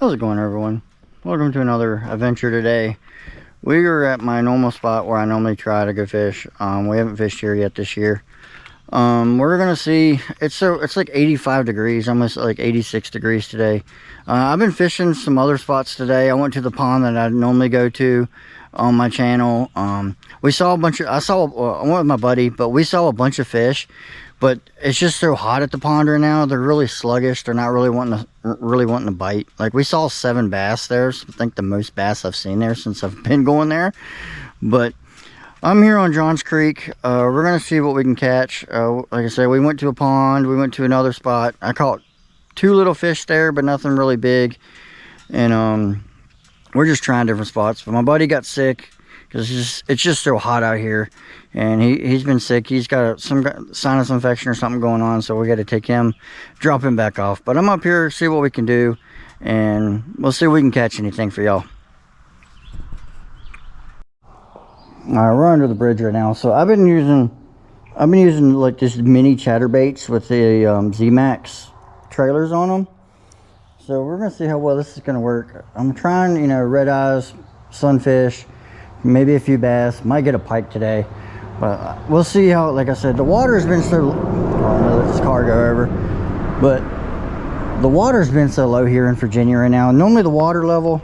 How's it going, everyone? Welcome to another adventure today. We are at my normal spot where I normally try to go fish. We haven't fished here yet this year. We're gonna see. It's like 85 degrees, almost like 86 degrees today. I've been fishing some other spots today. I went to the pond that I normally go to on my channel. We saw a bunch of. I went with my buddy, but we saw a bunch of fish. But it's just so hot at the pond right now. They're really sluggish. They're not really wanting to bite. Like, we saw 7 bass there. So I think the most bass I've seen there since I've been going there. But I'm here on Johns Creek. We're gonna see what we can catch. Like I said, we went to a pond. We went to another spot. I caught 2 little fish there, but nothing really big. And we're just trying different spots. But my buddy got sick because it's just so hot out here, and he's been sick. He's got some sinus infection or something going on, so we got to take him, drop him back off. But I'm up here to see what we can do, and we'll see if we can catch anything for y'all. All right, we're under the bridge right now. So I've been using like this mini chatterbaits with the Z-Max trailers on them. So we're gonna see how well this is gonna work. I'm trying, you know, red eyes, sunfish, maybe a few bass, might get a pike today, but we'll see how. Like I said, the water has been so, let this car go over, but the water's been so low here in Virginia right now. Normally the water level,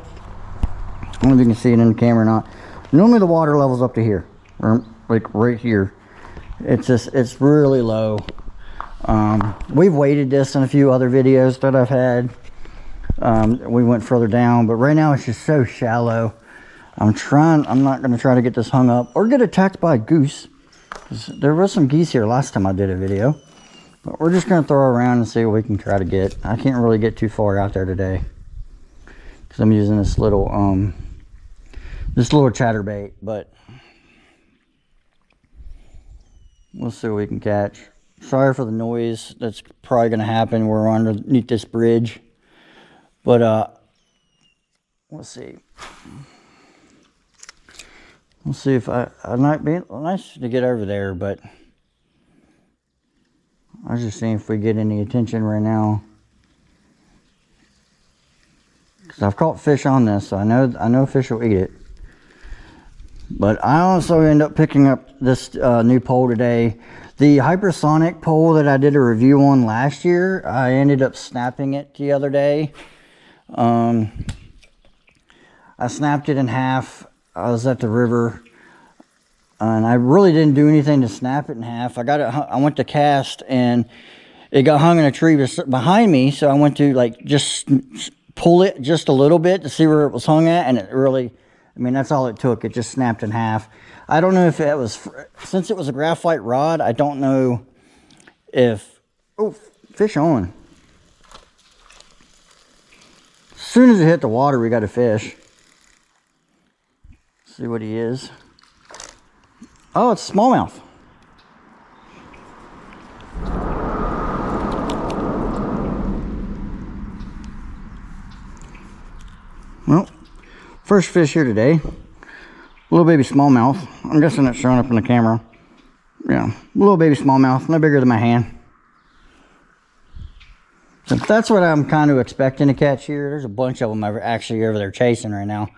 I don't know if you can see it in the camera or not, normally the water level's up to here, or like right here. It's really low. We've weighted this in a few other videos that I've had. We went further down, but right now it's just so shallow. I'm not going to try to get this hung up or get attacked by a goose. There was some geese here last time I did a video. But we're just going to throw around and see what we can try to get. I can't really get too far out there today, because I'm using this little chatterbait. But we'll see what we can catch. Sorry for the noise that's probably going to happen. We're underneath this bridge. But we'll see. We'll see if I might be nice to get over there, but I was just seeing if we get any attention right now. Because I've caught fish on this, so I know fish will eat it. But I also end up picking up this new pole today. The hypersonic pole that I did a review on last year, I ended up snapping it the other day. I snapped it in half. I was at the river, and I really didn't do anything to snap it in half. I went to cast, and it got hung in a tree behind me, so I went to like just pull it just a little bit to see where it was hung at, and it really, I mean, that's all it took. It just snapped in half. I don't know if it was, since it was a graphite rod, I don't know if, oh, fish on. As soon as it hit the water, we got a fish. See what he is. Oh, it's smallmouth. Well, first fish here today. Little baby smallmouth. I'm guessing it's showing up in the camera. Yeah, little baby smallmouth, no bigger than my hand. So that's what I'm kind of expecting to catch here. There's a bunch of them actually over there chasing right now.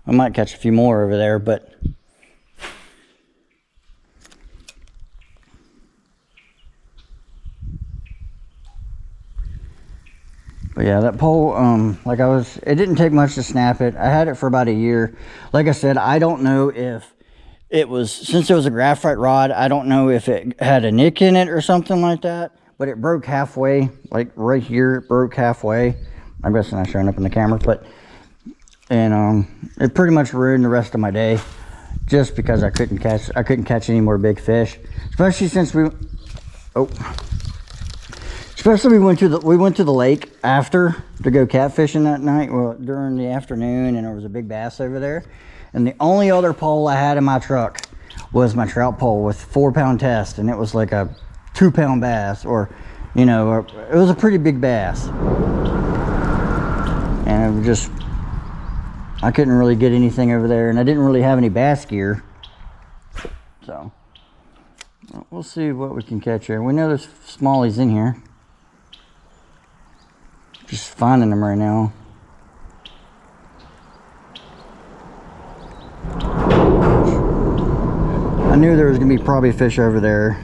I might catch a few more over there, but yeah, that pole, it didn't take much to snap it. I had it for about a year. Like I said, I don't know if it was, since it was a graphite rod, I don't know if it had a nick in it or something like that, but it broke halfway, like right here, it broke halfway. I'm guessing not showing up in the camera, but and it pretty much ruined the rest of my day, just because I couldn't catch any more big fish, especially since we went to the lake after to go catfishing that night, well, during the afternoon, and there was a big bass over there, and the only other pole I had in my truck was my trout pole with 4-pound test, and it was like a 2-pound bass, or you know, it was a pretty big bass, and it was just, I couldn't really get anything over there, and I didn't really have any bass gear. So we'll see what we can catch here. We know there's smallies in here. Just finding them right now. knew there was gonna be probably fish over there.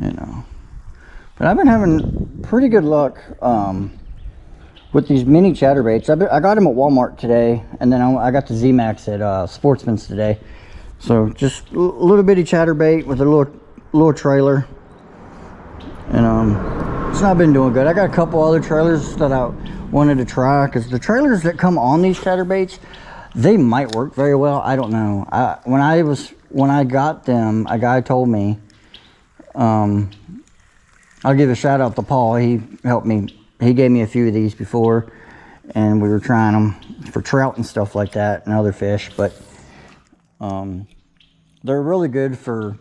You know, but I've been having pretty good luck with these mini chatterbaits. I got them at Walmart today, and then I got the Z-Max at Sportsman's today. So just a little bitty chatterbait with a little trailer, and it's not been doing good. I got a couple other trailers that I wanted to try, because the trailers that come on these chatterbaits, they might work very well. I don't know. When I got them, a guy told me, I'll give a shout out to Paul. He helped me. He gave me a few of these before, and we were trying them for trout and stuff like that and other fish. But they're really good for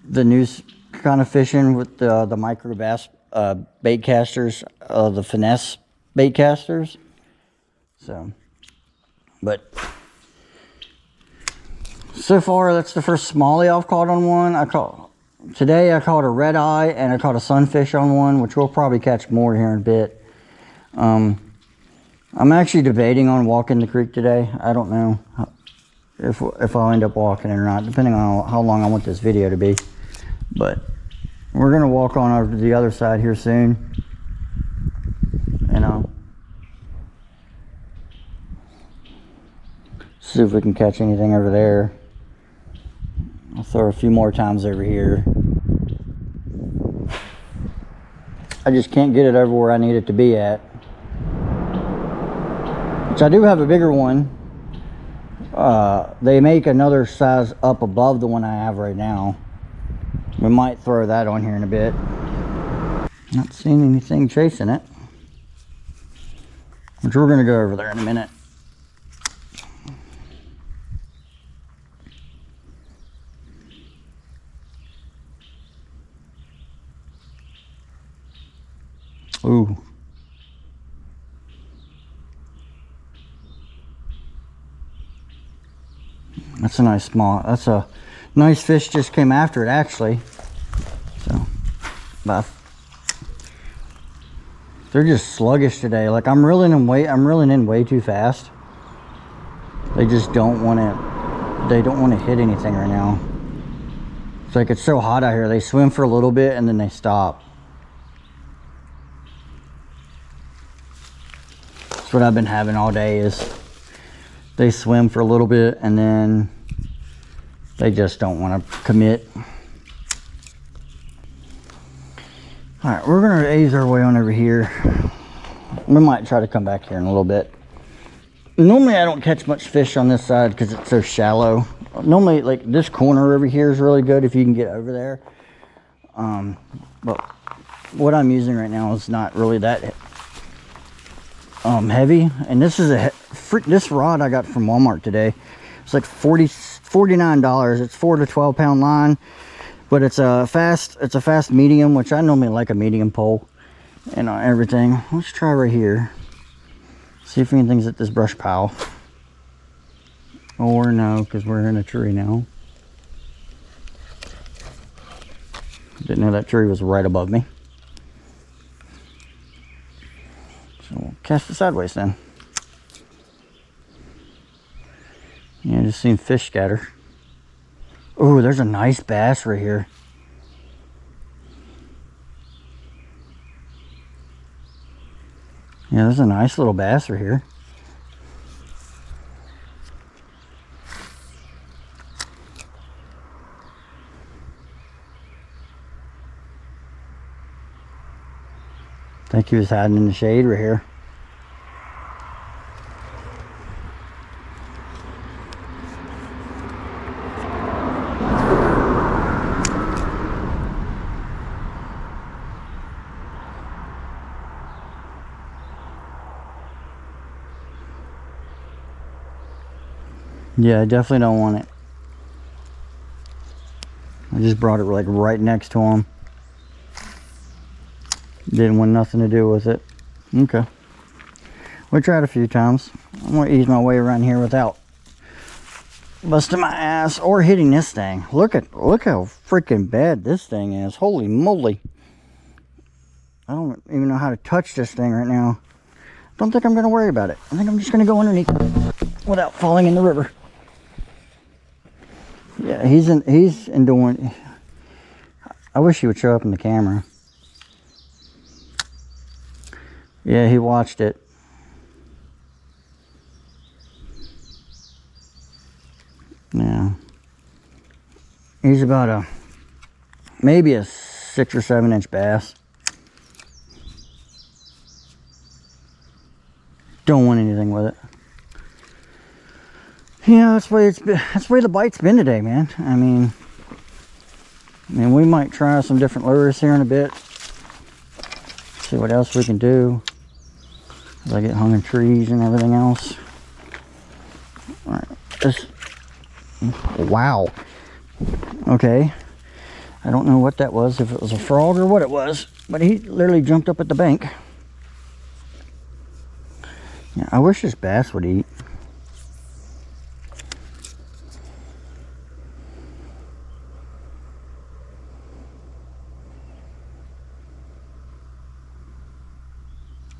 the new kind of fishing with the micro bass bait casters, the finesse bait casters. So, but so far that's the first smallie I've caught on one. Today I caught a red eye and I caught a sunfish on one, which we'll probably catch more here in a bit. I'm actually debating on walking the creek today. I don't know if I'll end up walking it or not, depending on how long I want this video to be. But we're gonna walk on over to the other side here soon. And see if we can catch anything over there. I'll throw a few more times over here. I just can't get it over where I need it to be at. Which I do have a bigger one. They make another size up above the one I have right now. We might throw that on here in a bit. Not seeing anything chasing it. Which we're gonna go over there in a minute. Ooh. That's a nice small, that's a nice fish, just came after it actually. So, but they're just sluggish today. Like I'm reeling in way too fast. They just don't want to hit anything right now. It's like it's so hot out here. They swim for a little bit and then they stop. That's what I've been having all day, is they swim for a little bit and then they just don't want to commit. All right, we're gonna ease our way on over here. We might try to come back here in a little bit. Normally I don't catch much fish on this side because it's so shallow. Normally, like this corner over here is really good if you can get over there. But what I'm using right now is not really that heavy. And this is this rod I got from Walmart today. It's like $49. It's 4 to 12 pound line, but it's a fast medium, which I normally like a medium pole and everything. Let's try right here. See if anything's at this brush pile. Or no, because we're in a tree now. Didn't know that tree was right above me. So we'll cast it sideways then. Yeah, just seen fish scatter. Oh, there's a nice bass right here. Yeah, there's a nice little bass right here. I think he was hiding in the shade right here. Yeah, I definitely don't want it. I just brought it like right next to him. Didn't want nothing to do with it. Okay. We tried a few times. I'm gonna ease my way around here without busting my ass or hitting this thing. Look how freaking bad this thing is. Holy moly. I don't even know how to touch this thing right now. Don't think I'm going to worry about it. I think I'm just going to go underneath without falling in the river. Yeah, he's in doing. I wish he would show up in the camera. Yeah, he watched it. Yeah. He's about maybe a 6 or 7 inch bass. Don't want anything with it. Yeah, that's the way it's been. That's the way the bite's been today, man. I mean, we might try some different lures here in a bit. See what else we can do. As I get hung in trees and everything else. All right, this. Wow. Okay. I don't know what that was. If it was a frog or what it was, but he literally jumped up at the bank. Yeah, I wish this bass would eat.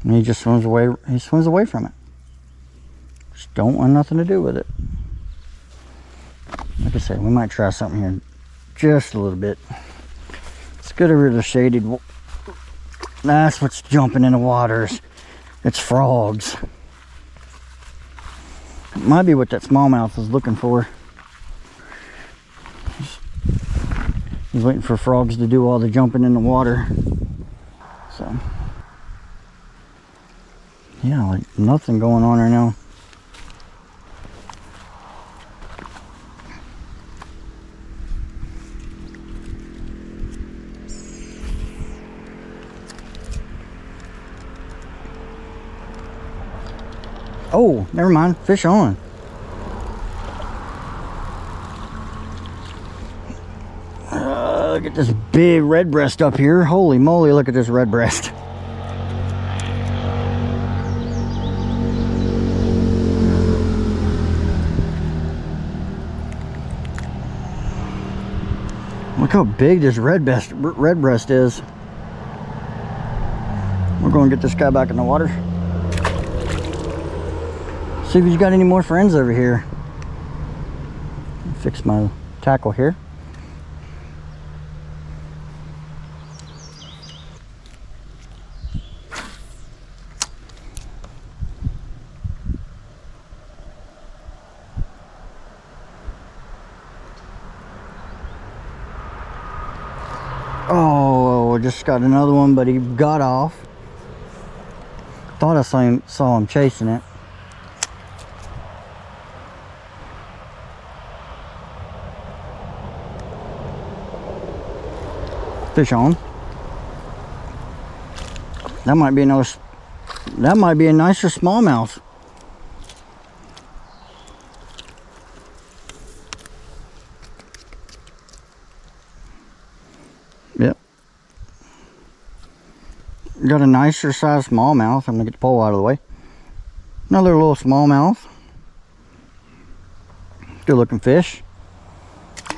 And he just swims away. He swims away from it. Just don't want nothing to do with it. Like I said, we might try something here just a little bit. Let's get over to the shaded. That's what's jumping in the waters. It's frogs. It might be what that smallmouth is looking for. He's waiting for frogs to do all the jumping in the water. So, yeah, like nothing going on right now. Oh, never mind. Fish on. Look at this big red breast up here. Holy moly, look at this red breast. Look how big this red breast is. We're going to get this guy back in the water. See if he's got any more friends over here. Fix my tackle here. Oh, I just got another one, but he got off. Thought I saw him chasing it. Fish on. That might be a nicer smallmouth. Yep. Got a nicer size smallmouth. I'm gonna get the pole out of the way. Another little smallmouth. Good looking fish.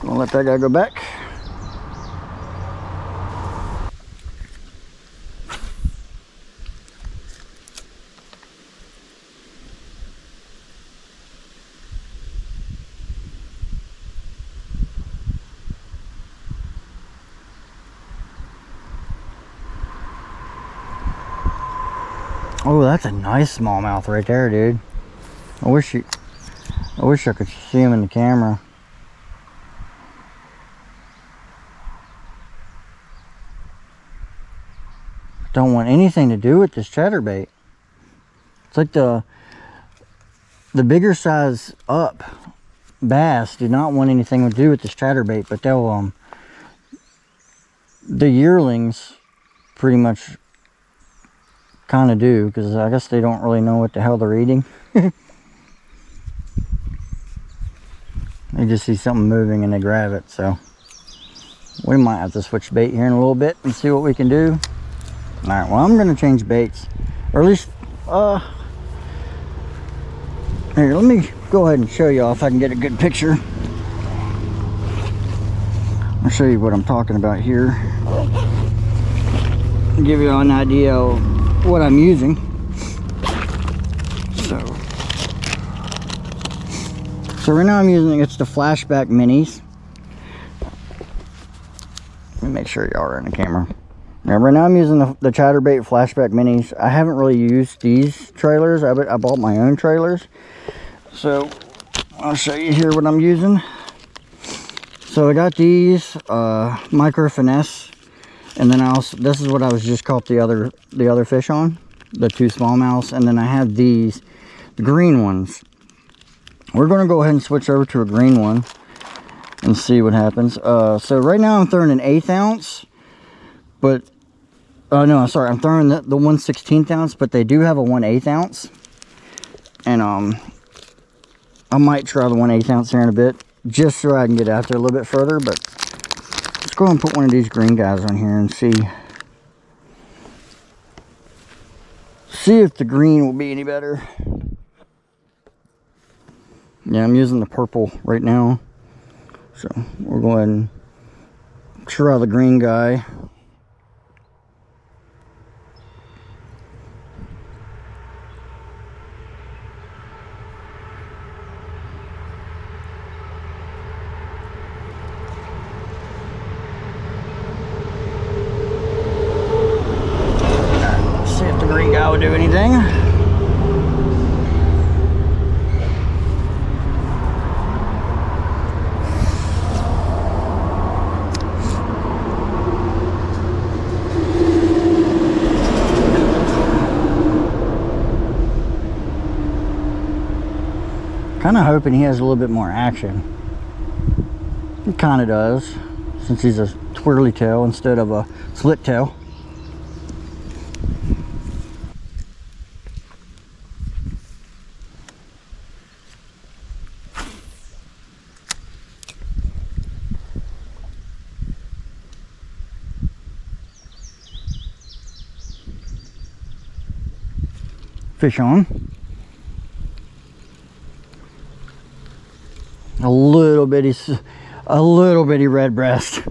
Gonna let that guy go back. Oh, that's a nice smallmouth right there, dude. I wish I could see him in the camera. Don't want anything to do with this chatterbait. It's like the bigger size up bass do not want anything to do with this chatterbait, but they'll the yearlings pretty much kind of do, because I guess they don't really know what the hell they're eating. They just see something moving and they grab it. So we might have to switch bait here in a little bit and see what we can do. All right, well, I'm going to change baits, or at least here, let me go ahead and show y'all if I can get a good picture. I'll show you what I'm talking about here. give you an idea of what I'm using. So right now I'm using, it's the flashback minis. Let me make sure y'all are in the camera. Now right now I'm using the ChatterBait flashback minis. I haven't really used these trailers. I bought my own trailers. So I'll show you here what I'm using. So I got these micro finesse, and then I also, this is what I was just caught the other fish on, the 2 smallmouths, and then I have these, the green ones. We're going to go ahead and switch over to a green one and see what happens. So right now I'm throwing an 1/8 ounce, but no, sorry, I'm throwing the 1/16 ounce, but they do have a 1/8 ounce, and I might try the 1/8 ounce here in a bit, just so I can get out there a little bit further. But let's go and put one of these green guys on here and see if the green will be any better. Yeah, I'm using the purple right now, so we'll go ahead and try the green guy. See if the green guy will do anything. Kind of hoping he has a little bit more action. He kind of does, since he's a twirly tail instead of a slit tail. Fish on. A little bitty red breast.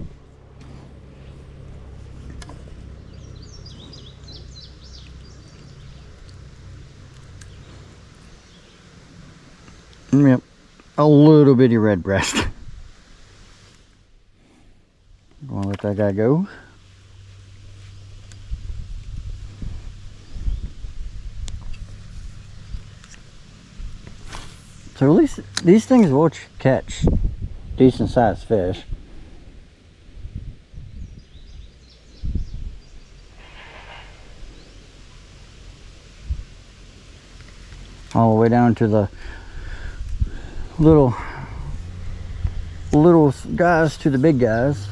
Yep, a little bitty red breast. I'm gonna let that guy go. So at least these things will catch decent sized fish. All the way down to the little guys to the big guys.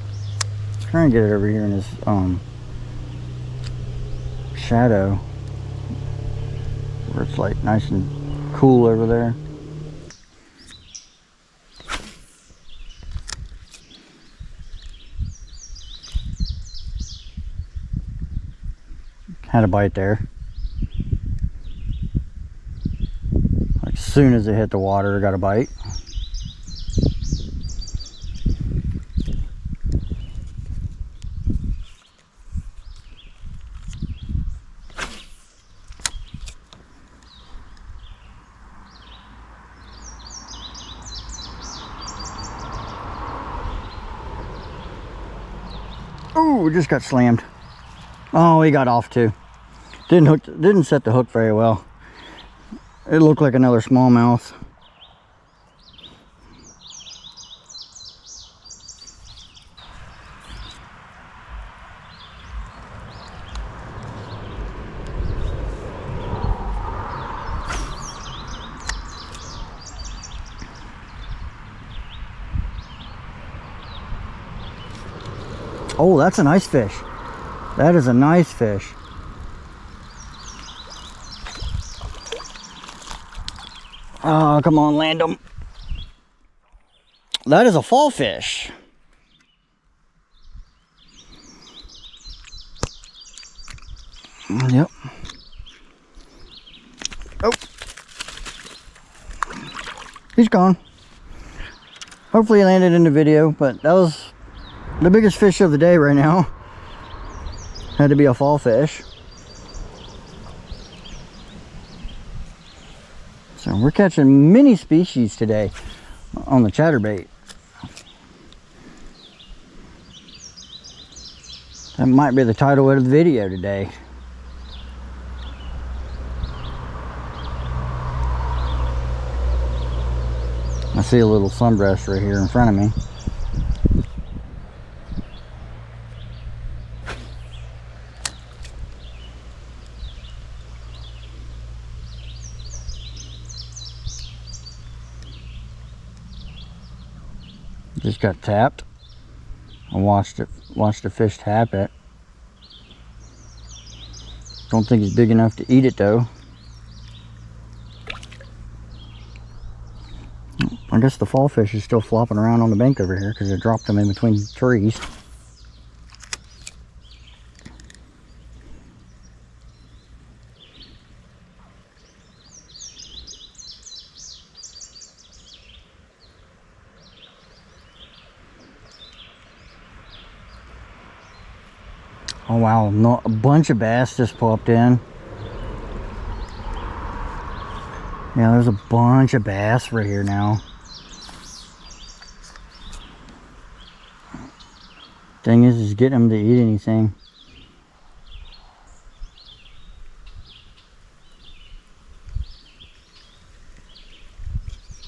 Try and get it over here in this shadow where it's like nice and cool over there. Had a bite there. Like as soon as it hit the water, it got a bite. Oh, we just got slammed. Oh, he got off too. Didn't set the hook very well. It looked like another smallmouth. Oh, that's a nice fish. That is a nice fish. Oh, come on, land him. That is a fall fish. Yep. Oh. He's gone. Hopefully he landed in the video, but that was the biggest fish of the day right now. Had to be a fall fish. So we're catching many species today on the chatterbait. That might be the title of the video today. I see a little sunbreast right here in front of me. Just got tapped. I watched the fish tap it. Don't think he's big enough to eat it though. I guess the fall fish is still flopping around on the bank over here because I dropped them in between trees. Oh wow, no, a bunch of bass just popped in. Yeah, there's a bunch of bass right here now. Thing is getting them to eat anything.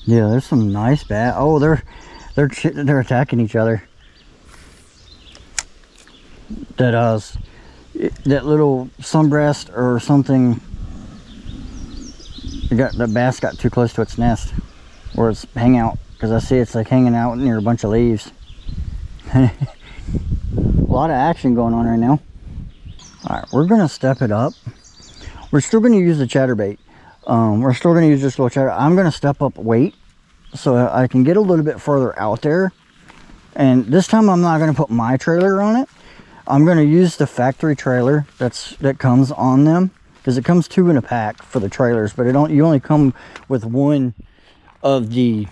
Yeah, there's some nice bass. Oh, they're attacking each other. That little sunbreast or something. The bass got too close to its nest, or its hangout, because I see it's like hanging out near a bunch of leaves. A lot of action going on right now. All right, we're gonna step it up. We're still gonna use the chatterbait. We're still gonna use this little chatter. I'm gonna step up weight so I can get a little bit further out there. And this time I'm not gonna put my trailer on it. I'm gonna use the factory trailer that comes on them, because it comes 2 in a pack for the trailers, but you only come with 1 of the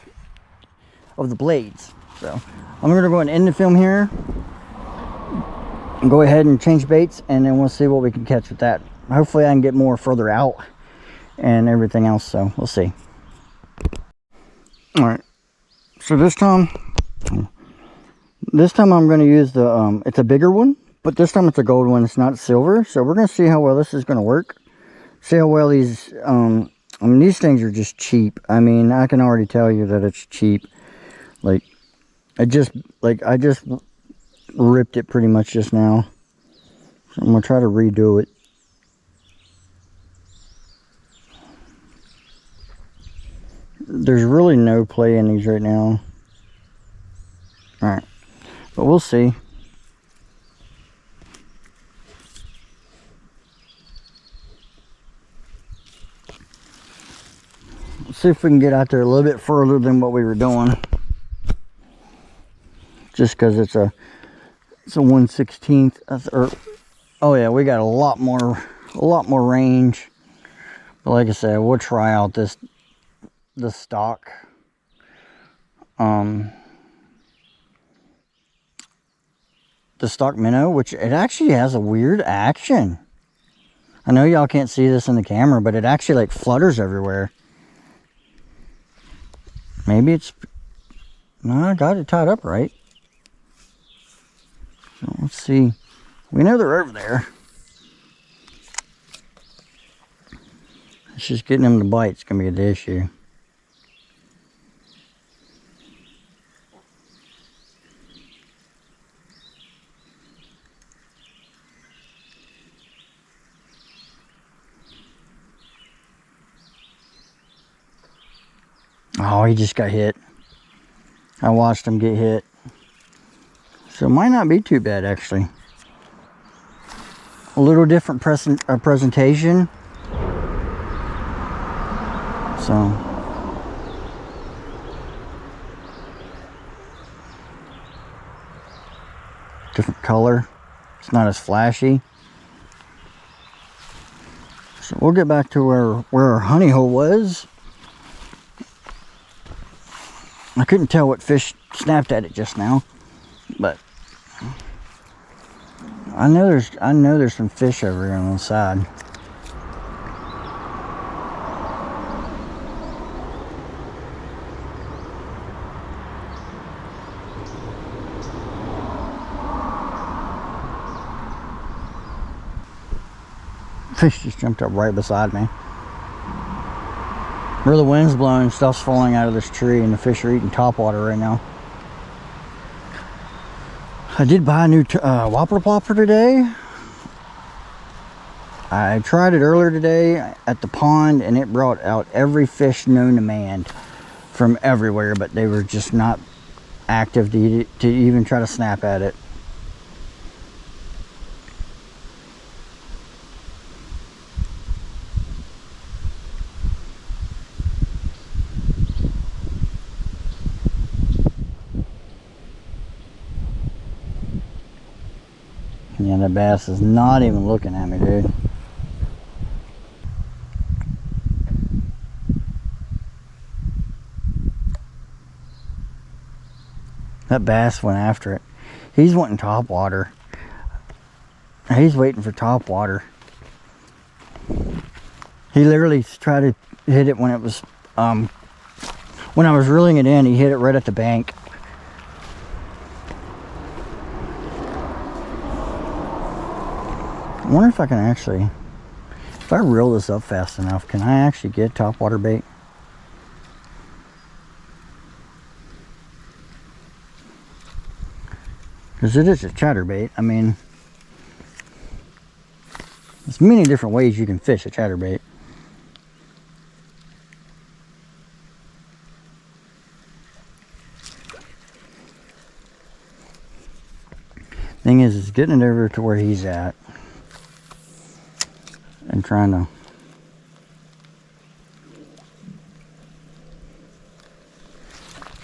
blades. So I'm gonna go ahead and end the film here and go ahead and change baits, and then we'll see what we can catch with that. Hopefully I can get more further out and everything else, so we'll see. All right, so this time I'm going to use the it's a bigger one, but this time it's a gold one, it's not silver. So we're going to see how well this is going to work, see how well these I mean, these things are just cheap. I mean, I can already tell you that it's cheap. Like I just ripped it pretty much just now, so I'm gonna try to redo it. There's really no play in these right now. All right, but we'll see. Let's see if we can get out there a little bit further than what we were doing, just because it's a 1/16, or oh yeah, we got a lot more range. But like I said, we'll try out the stock the stock minnow, which it actually has a weird action. I know y'all can't see this in the camera, but it actually like flutters everywhere. Maybe it's, no, I got it tied up right. So let's see. We know they're over there. It's just getting them to bite. It's gonna be the issue. Oh, he just got hit. I watched him get hit. So it might not be too bad, actually. A little different presentation. So different color. It's not as flashy. So we'll get back to where our honey hole was. I couldn't tell what fish snapped at it just now, but I know there's some fish over here on the side. Fish just jumped up right beside me. Where the wind's blowing, stuff's falling out of this tree, and the fish are eating topwater right now. I did buy a new whopper plopper today. I tried it earlier today at the pond, and it brought out every fish known to man from everywhere, but they were just not active to even try to snap at it. Yeah, that bass is not even looking at me, dude. That bass went after it. He's wanting top water. He's waiting for top water. He literally tried to hit it when it was, when I was reeling it in, he hit it right at the bank. I wonder if I can actually, if I reel this up fast enough, can I actually get topwater bait? Because it is a chatterbait. I mean, there's many different ways you can fish a chatterbait. Thing is getting it over to where he's at and trying to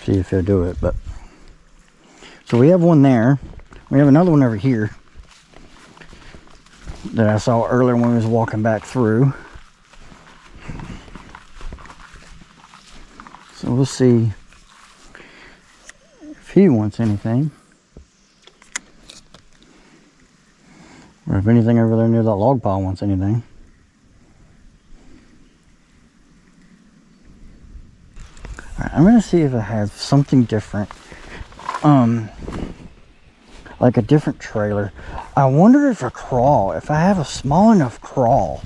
see if he'll do it. But so we have one there. We have another one over here that I saw earlier when we was walking back through. So we'll see if he wants anything, or if anything over there near that log pile wants anything. Alright, I'm gonna see if I have something different. Like a different trailer. I wonder if a crawl, if I have a small enough crawl,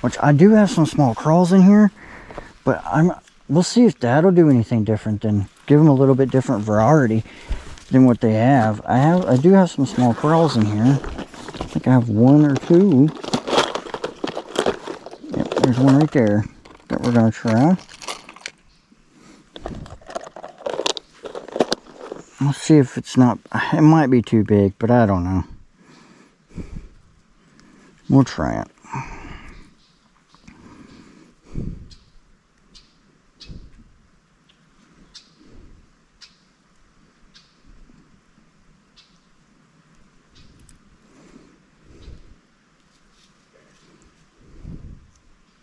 which I do have some small crawls in here, but we'll see if that'll do anything different than give them a little bit different variety than what they have. I do have some small crawls in here. I think I have one or two. Yep, there's one right there that we're gonna try. Let's see if it's not, it might be too big, but I don't know. We'll try it.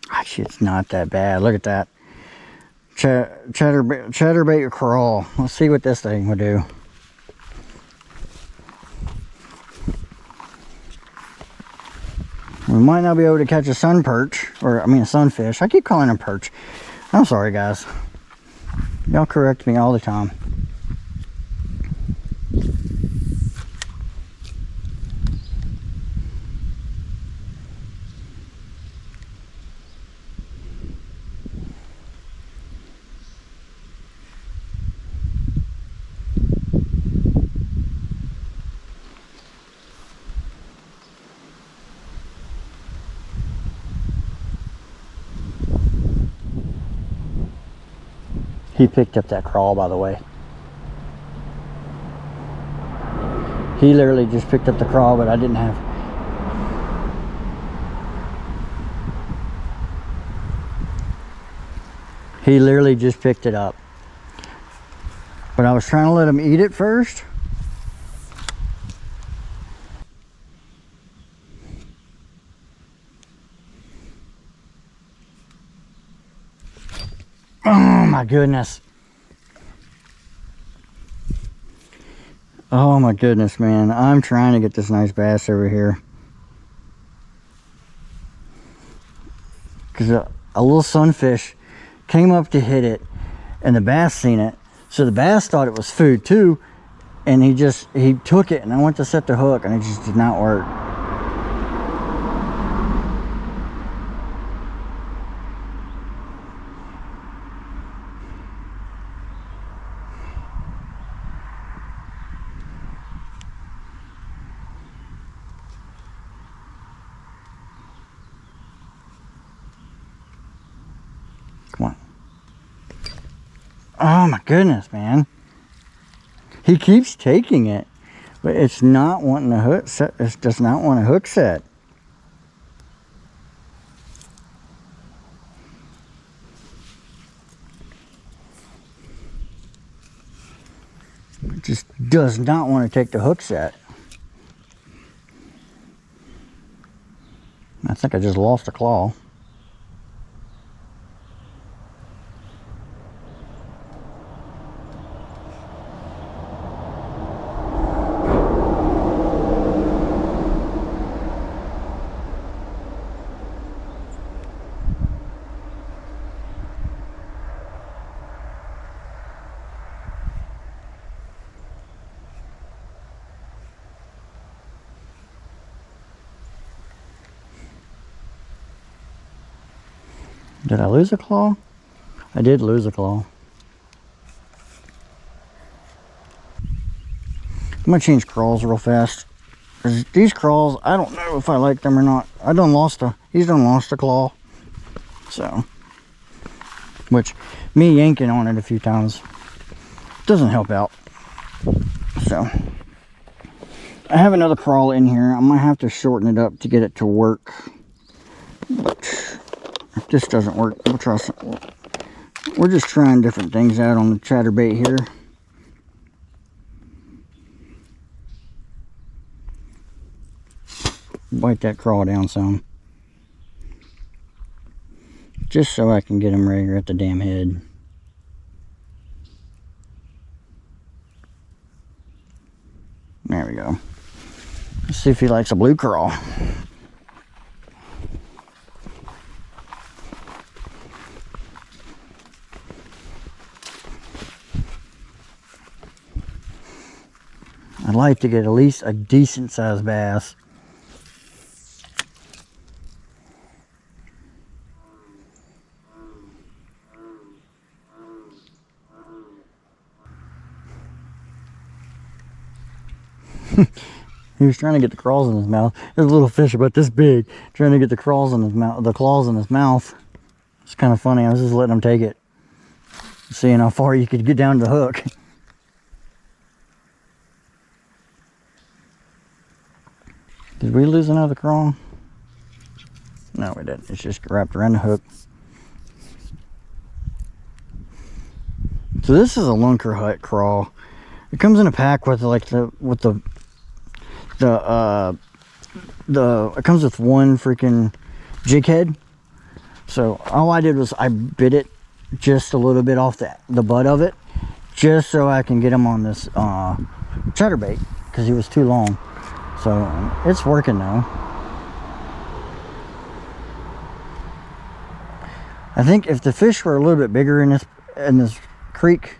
Actually, it's not that bad. Look at that. Chatterbait crawl. Let's see what this thing will do. We might not be able to catch a sun perch, or I mean a sunfish. I keep calling them perch. I'm sorry, guys. Y'all correct me all the time. He picked up that crawl, by the way. He literally just picked up the crawl, but I didn't have. He literally just picked it up. But I was trying to let him eat it first. Oh my goodness. Oh my goodness, man. I'm trying to get this nice bass over here. Because a little sunfish came up to hit it, and the bass seen it. So the bass thought it was food too, and he took it, and I went to set the hook, and it just did not work. Come on. Oh my goodness, man. He keeps taking it, but it's not wanting a hook set. It does not want a hook set. It just does not want to take the hook set. I think I just lost a claw. Did I lose a claw? I did lose a claw. I'm gonna change crawls real fast. These crawls, I don't know if I like them or not. He's done lost a claw. So, which me yanking on it a few times doesn't help out. So, I have another crawl in here. I might have to shorten it up to get it to work. But if this doesn't work, we'll try some. We're just trying different things out on the ChatterBait here. Bite that crawl down some. Just so I can get him right at the damn head. There we go. Let's see if he likes a blue crawl. I'd like to get at least a decent sized bass. He was trying to get the claws in his mouth. There's a little fish about this big, trying to get the claws in his mouth. The claws in his mouth. It's kind of funny. I was just letting him take it, seeing how far you could get down to the hook. Did we lose another crawl? No, we didn't. It's just wrapped around the hook. So this is a lunker hut crawl. It comes in a pack with like it comes with one freaking jig head. So all I did was I bit it just a little bit off the butt of it, just so I can get him on this chatterbait, because he was too long. So it's working now. I think if the fish were a little bit bigger in this creek,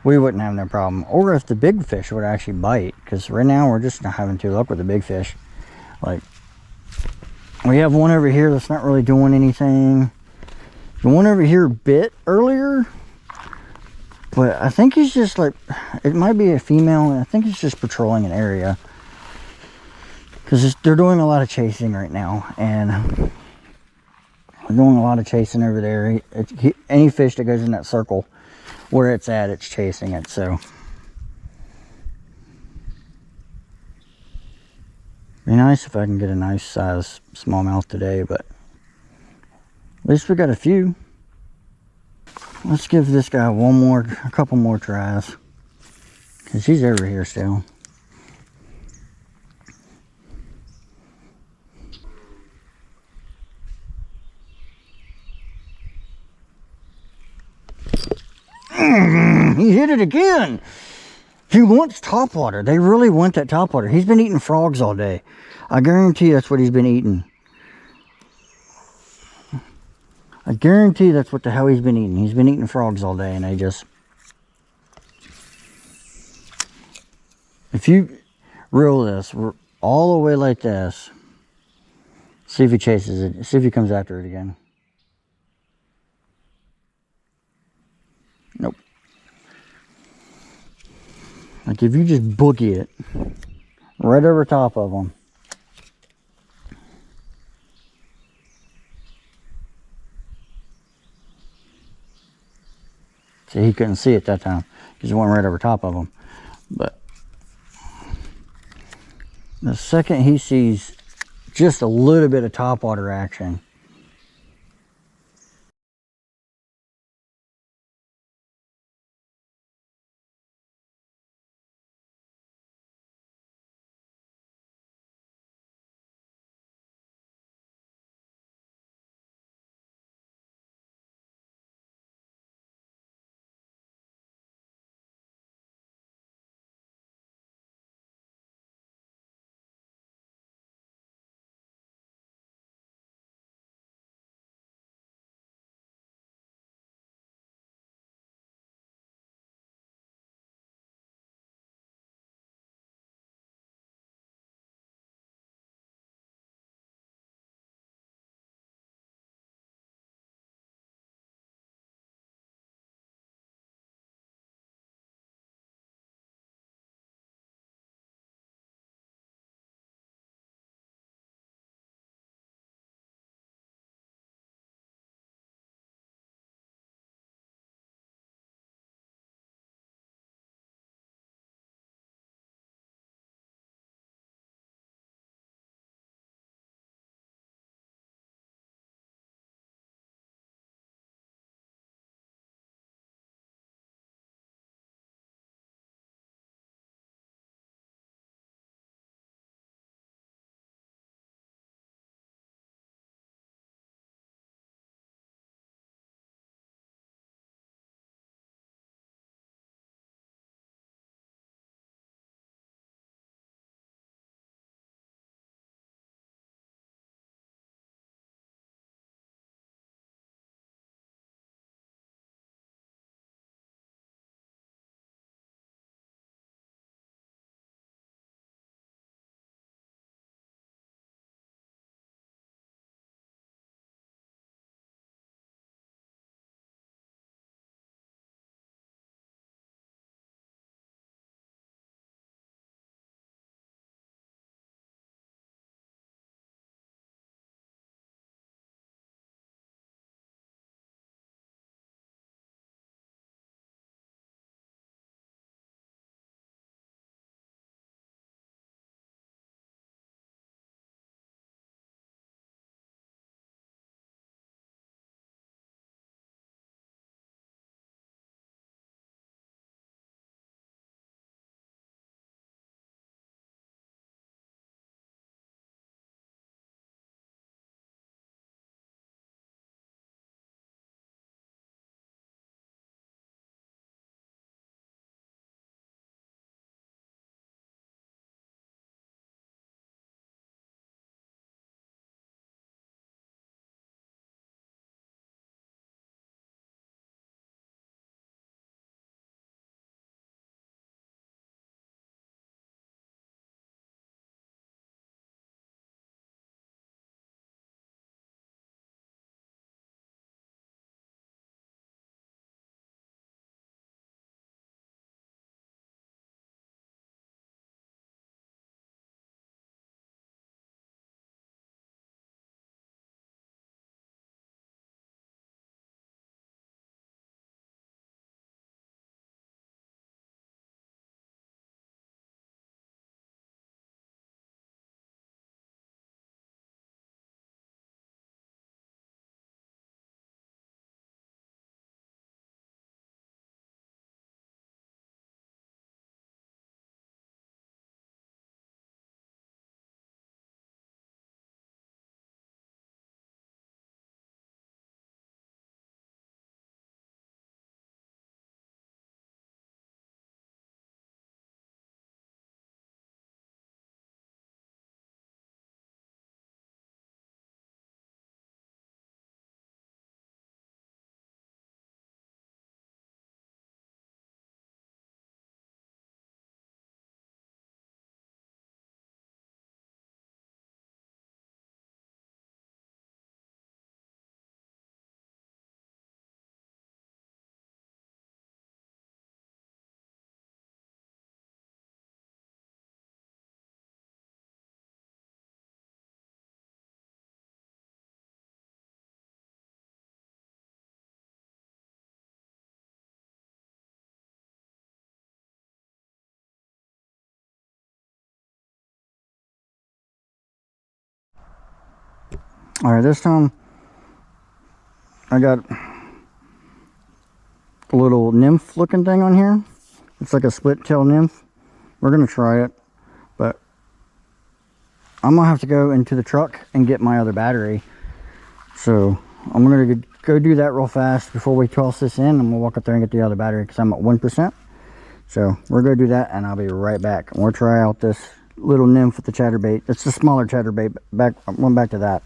we wouldn't have no problem. Or if the big fish would actually bite, because right now we're just not having too luck with the big fish. Like, we have one over here that's not really doing anything. The one over here bit earlier, but I think he's just like, it might be a female, and I think he's just patrolling an area, because they're doing a lot of chasing right now, and we're doing a lot of chasing over there. Any fish that goes in that circle where it's at, it's chasing it. So be nice if I can get a nice size smallmouth today, but at least we got a few. Let's give this guy a couple more tries, because he's over here still. He hit it again. He wants topwater. They really want that topwater. He's been eating frogs all day. I guarantee that's what he's been eating. I guarantee that's what the hell he's been eating. He's been eating frogs all day, and they just... If you reel this all the way like this, see if he chases it. See if he comes after it again. Nope. Like if you just boogie it right over top of him. See, he couldn't see it that time because it went right over top of him. But the second he sees just a little bit of topwater action, All right, this time I got a little nymph looking thing on here. It's like a split tail nymph. We're gonna try it, but I'm gonna have to go into the truck and get my other battery. So I'm gonna go do that real fast before we toss this in. I'm gonna walk up there and get the other battery because I'm at 1%. So we're gonna do that and I'll be right back. And we'll try out this little nymph with the chatterbait. It's the smaller chatterbait. I'm going back to that.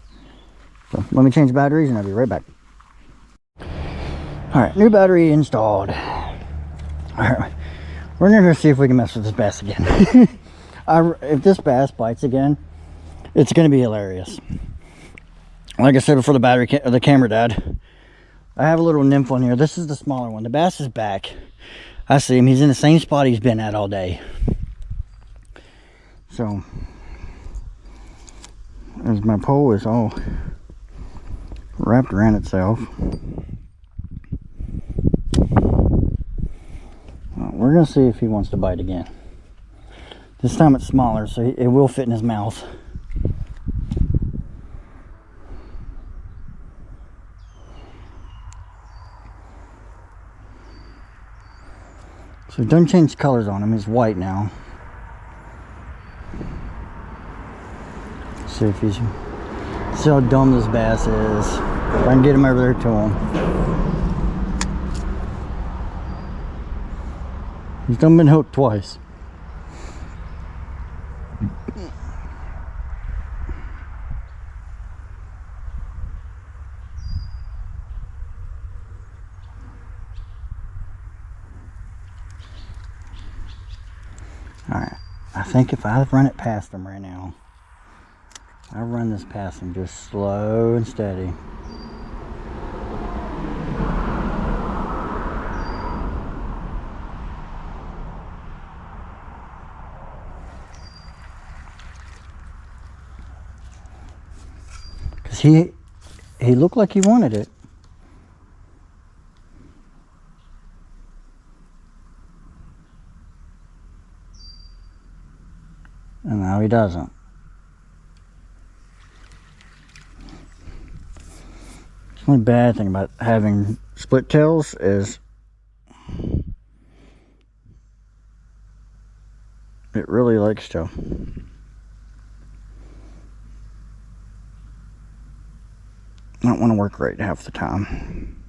So let me change batteries and I'll be right back. All right, new battery installed. All right, we're gonna see if we can mess with this bass again. If this bass bites again, it's gonna be hilarious. Like I said before, the camera died, I have a little nymph on here. This is the smaller one. The bass is back. I see him. He's in the same spot he's been at all day. So, as my pole is all wrapped around itself, we're going to see if he wants to bite again. This time it's smaller, so it will fit in his mouth. So don't change colors on him. He's white now. See if he's... See how dumb this bass is. If I can get him over there to him. He's done been hooked twice. Alright, I think if I run it past him right now, I run this past him just slow and steady. Because he looked like he wanted it. And now he doesn't. The only bad thing about having split tails is it really likes to not want to work right half the time.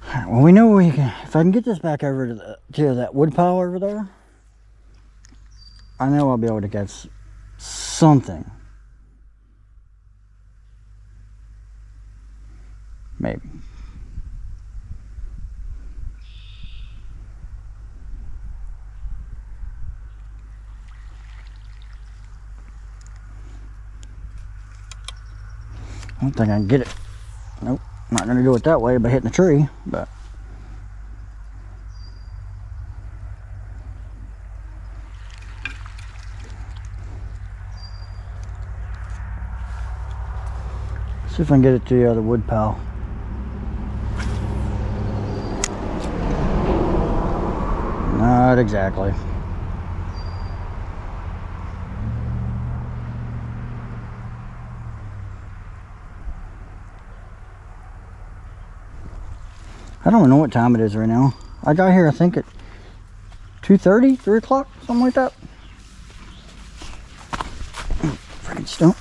Alright, well, we know we can, if I can get this back over to that wood pile over there, I know I'll be able to get something. Maybe. I don't think I can get it. Nope. I'm not going to do it that way by hitting the tree, but... see if I can get it to the other wood pile. Not exactly. I don't know what time it is right now. I got here, I think, at 2:30, 3 o'clock, something like that. Freaking stump.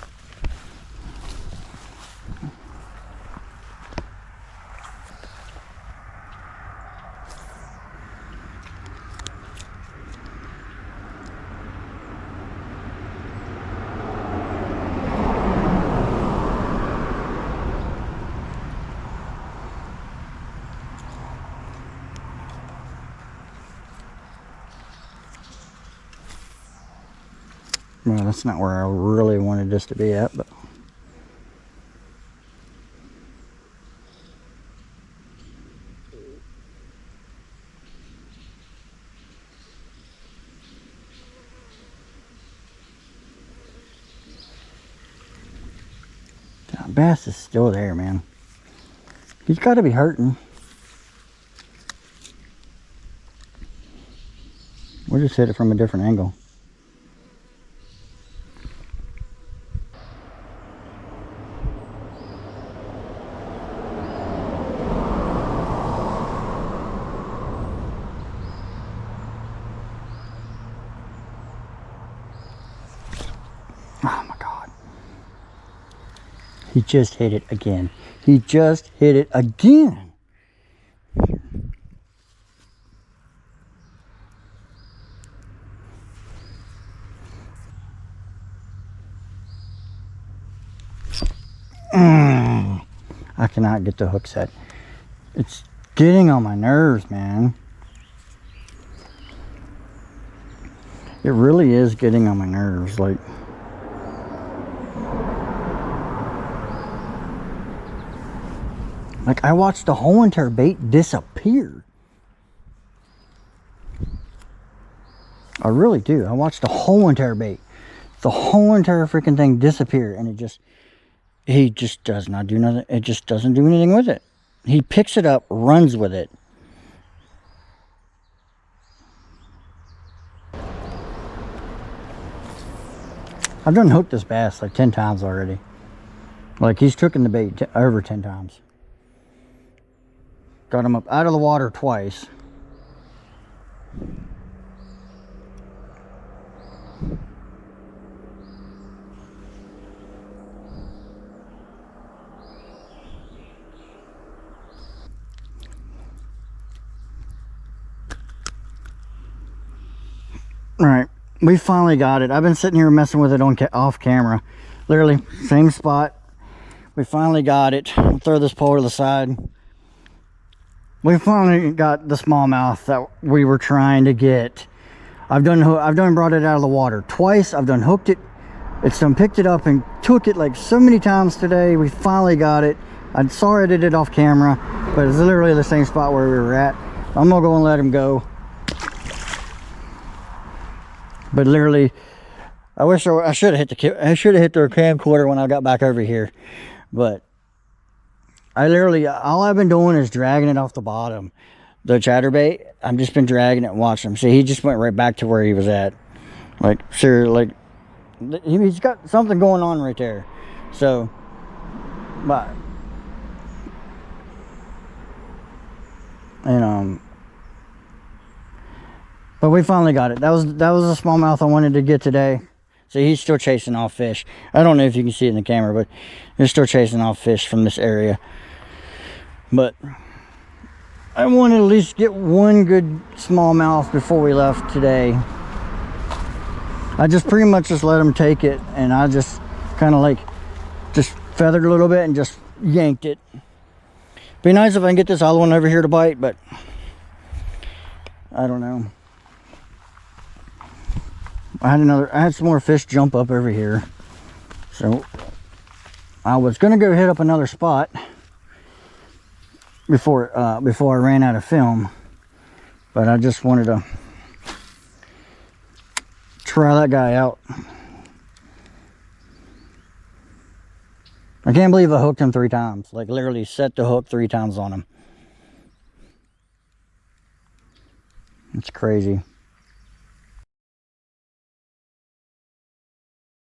Well, that's not where I really wanted this to be at, but... that bass is still there, man. He's got to be hurting. We'll just hit it from a different angle. He just hit it again. He just hit it again. I cannot get the hook set. It's getting on my nerves, man. It really is getting on my nerves. Like, I watched the whole entire bait disappear. I really do. I watched the whole entire bait. The whole entire freaking thing disappear, and he just does not do nothing. It just doesn't do anything with it. He picks it up, runs with it. I've done hooked this bass like 10 times already. Like, he's taken the bait over 10 times. Got him up out of the water twice. All right, we finally got it. I've been sitting here messing with it off camera. Literally, same spot. We finally got it. I'll throw this pole to the side. We finally got the smallmouth that we were trying to get. I've done brought it out of the water twice. I've done hooked it. It's done picked it up and took it like so many times today. We finally got it. I'm sorry I did it off camera, but it's literally the same spot where we were at. I'm gonna go and let him go. But literally, I wish I should have hit the camcorder when I got back over here. But I literally, all I've been doing is dragging it off the bottom. The chatterbait, I've just been dragging it and watching him. See, he just went right back to where he was at. Like, seriously, like, he's got something going on right there. So, but, and but we finally got it. That was a smallmouth I wanted to get today. See, he's still chasing off fish. I don't know if you can see it in the camera, but he's still chasing off fish from this area. But I wanted to at least get one good smallmouth before we left today. I just pretty much just let him take it, and I just kind of like just feathered a little bit and just yanked it. Be nice if I can get this other one over here to bite, but I don't know. I had some more fish jump up over here, so I was gonna go hit up another spot before I ran out of film, but I just wanted to try that guy out. I can't believe I hooked him 3 times. Like, literally set the hook 3 times on him. It's crazy.